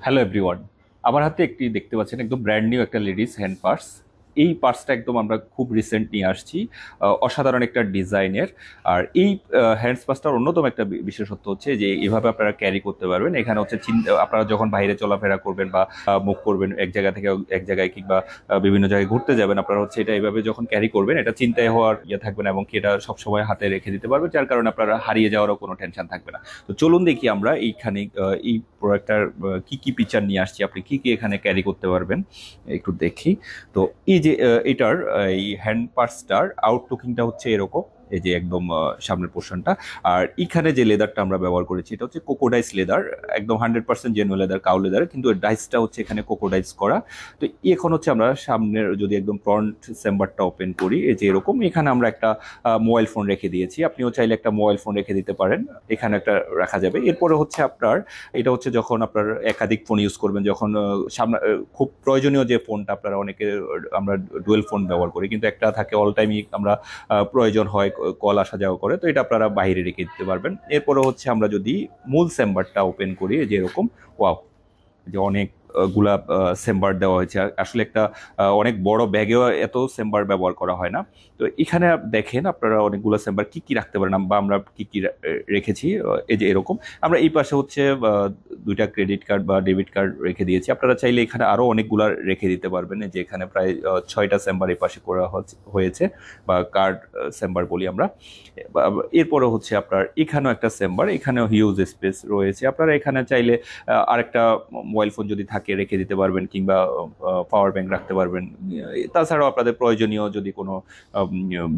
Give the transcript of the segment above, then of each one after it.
Hello everyone. আমার হাতে একটি দেখতে পাচ্ছেন একদম ব্র্যান্ড নিউ একটা লেডিস হ্যান্ড পার্স। এই পার্সটা একদম আমরা খুব রিসেন্ট নিয়ে আসছি, অসাধারণ একটা ডিজাইনের। আর এই হ্যান্ড পার্সটার অন্যতম একটা বিশেষত্ব হচ্ছে যে এভাবে আপনারা ক্যারি করতে পারবেন। এখানে হচ্ছে আপনারা যখন বাইরে চলাফেরা করবেন বা মুভ করবেন এক জায়গা থেকে এক জায়গায়, কিংবা বিভিন্ন জায়গায় ঘুরতে যাবেন, আপনারা হচ্ছে এটা এইভাবে যখন ক্যারি করবেন এটা চিন্তায় হওয়ার ইয়ে থাকবে না, এবং কি এটা সবসময় হাতে রেখে দিতে পারবেন, যার কারণে আপনারা হারিয়ে যাওয়ারও কোনো টেনশন থাকবে না। তো চলুন দেখি আমরা এইখানে এই প্রোডাক্টটার কি কি ফিচার নিয়ে আসছি, আপনি কি কি এখানে ক্যারি করতে পারবেন একটু দেখি। তো এই যে এটার এই হ্যান্ড পার্সটার আউটলুকিংটা হচ্ছে এরকম। এই যে একদম সামনের পোর্শনটা। আর এখানে যে লেদারটা আমরা ব্যবহার করেছি এটা হচ্ছে কোকোডাইস লেদার, একদম 100% জেনুইন লেদার, কাউ লেদার, কিন্তু ডাইসটা হচ্ছে এখানে কোকোডাইস করা। তো এখন হচ্ছে আমরা সামনের যদি একদম ফ্রন্ট চেম্বারটা ওপেন করি, এই যে এরকম, এখানে আমরা একটা মোবাইল ফোন রেখে দিয়েছি। আপনিও চাইলে একটা মোবাইল ফোন রেখে দিতে পারেন, এখানে একটা রাখা যাবে। এরপরে হচ্ছে আপনার এটা হচ্ছে যখন আপনার একাধিক ফোন ইউজ করবেন, যখন সামনে খুব প্রয়োজনীয় যে ফোনটা, আপনারা অনেকে আমরা ডুয়েল ফোন ব্যবহার করি, কিন্তু একটা থাকে অল টাইমই আমরা প্রয়োজন হয়, কল আসা যাওয়া করে, তো এটা আপনারা বাইরে রেখে দিতে পারবেন। এরপরে হচ্ছে আমরা যদি মূল চেম্বারটা ওপেন করি, যে এরকম, ওয়াও, যে অনেক গুলা চেম্বার দেওয়া হয়েছে। আসলে একটা অনেক বড় ব্যাগেও এত চেম্বার ব্যবহার করা হয় না। তো এখানে দেখেন আপনারা অনেকগুলো চেম্বার কি কি রাখতে পারেন, বা আমরা কি কি রেখেছি। এই যে এরকম, আমরা এই পাশে হচ্ছে দুইটা ক্রেডিট কার্ড বা ডেবিট কার্ড রেখে দিয়েছি। আপনারা চাইলে এখানে আরো অনেকগুলা রেখে দিতে পারবেন। এই যে এখানে প্রায় 6টা চেম্বার এই পাশে করা হয়েছে, বা কার্ড চেম্বার বলি আমরা। এরপরে হচ্ছে আপনার এখানেও একটা চেম্বার, এখানেও হিউজ স্পেস রয়েছে। আপনারা এখানে চাইলে আরেকটা মোবাইল ফোন যদি থাকে রেখে দিতে পারবেন, কিংবা পাওয়ার ব্যাংক রাখতে পারবেন। তাছাড়াও আপনাদের প্রয়োজনীয় যদি কোনো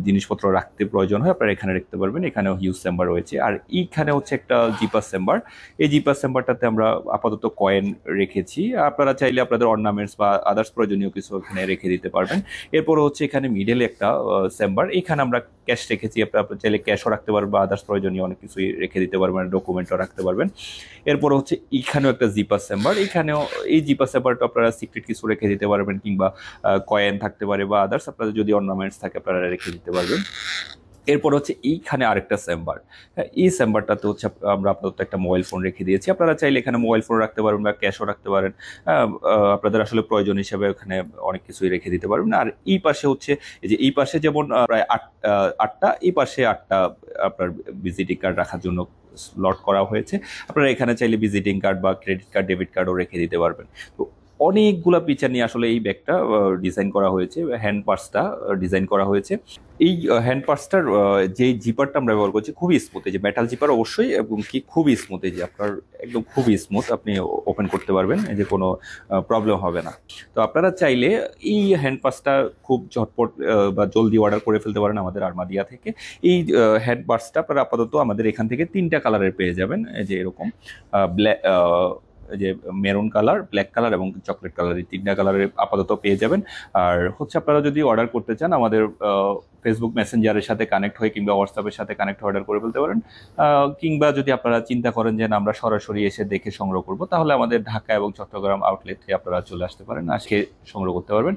জিনিসপত্র রাখতে প্রয়োজন হয়, আপনারা এখানে রাখতে পারবেন। এখানেও হিউজ চেম্বার রয়েছে। আর এইখানে হচ্ছে একটা জিপাস চেম্বার। এই জিপাস চেম্বারটাতে আমরা আপাতত কয়েন রেখেছি। আপনারা চাইলে আপনাদের অর্নামেন্টস বা আদার্স প্রয়োজনীয় কিছু এখানে রেখে দিতে পারবেন। এরপর হচ্ছে এখানে মিডলে একটা চেম্বার, এখানে আমরা ক্যাশ রেখেছি। আপনারা চাইলে ক্যাশও রাখতে পারবেন, বা আদার্স প্রয়োজনীয় অনেক কিছুই রেখে দিতে পারবেন, ডকুমেন্টও রাখতে পারবেন। এরপর হচ্ছে এখানেও একটা জিপাস চেম্বার, এখানেও এই জিপাস চেম্বারটা আপনারা সিক্রেট কিছু রেখে দিতে পারবেন, কিংবা কয়েন থাকতে পারে, বা আদার্স আপনাদের যদি অর্নামেন্টস থাকে আপনারা রেখে দিতে পারবেন। এরপর হচ্ছে এইখানে আরেকটা চেম্বার। হ্যাঁ, এই চেম্বারটাতে হচ্ছে আমরা আপাতত একটা মোবাইল ফোন রেখে দিয়েছি। আপনারা চাইলে এখানে মোবাইল ফোন রাখতে পারবেন, বা ক্যাশও রাখতে পারেন। আপনাদের আসলে প্রয়োজন হিসেবে এখানে অনেক কিছুই রেখে দিতে পারবেন। আর এই পাশে হচ্ছে, এই যে এই পাশে যেমন প্রায় আটটা, এই পাশে আটটা আপনার ভিজিটিং কার্ড রাখার জন্য স্লট করা হয়েছে। আপনারা এখানে চাইলে ভিজিটিং কার্ড বা ক্রেডিট কার্ড, ডেবিট কার্ডও রেখে দিতে পারবেন। তো অনেকগুলা ফিচার নিয়ে আসলে এই ব্যাগটা ডিজাইন করা হয়েছে, হ্যান্ড পার্সটা ডিজাইন করা হয়েছে। এই হ্যান্ড পার্সটার যে জিপারটা আমরা ব্যবহার করছি খুবই স্মুথ, এই যে মেটাল জিপার অবশ্যই, এবং কি খুবই স্মুথ, এই যে আপনার একদম খুবই স্মুথ, আপনি ওপেন করতে পারবেন, এই যে কোনো প্রবলেম হবে না। তো আপনারা চাইলে এই হ্যান্ড পার্সটা খুব ঝটপট বা জলদি অর্ডার করে ফেলতে পারেন আমাদের আরমাদিয়া থেকে। এই হ্যান্ড পার্সটা আপনারা আপাতত আমাদের এখান থেকে 3টা কালারের পেয়ে যাবেন, এই যে এরকম ব্ল্যাক, যে মেরুন কালার, ব্ল্যাক কালার এবং চকলেট কালার, এই 3টা কালারের আপাতত পেয়ে যাবেন। আর হচ্ছে আপনারা যদি অর্ডার করতে চান, আমাদের ফেসবুক মেসেঞ্জারের সাথে কানেক্ট হয়ে, কিংবা হোয়াটসঅ্যাপের সাথে কানেক্ট হয়ে অর্ডার করে ফেলতে পারেন। কিংবা যদি আপনারা চিন্তা করেন যে না, আমরা সরাসরি এসে দেখে সংগ্রহ করব, তাহলে আমাদের ঢাকা এবং চট্টগ্রাম আউটলেটে আপনারা চলে আসতে পারেন, আজকে সংগ্রহ করতে পারবেন।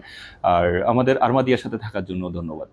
আর আমাদের আরমাদিয়ার সাথে থাকার জন্য ধন্যবাদ।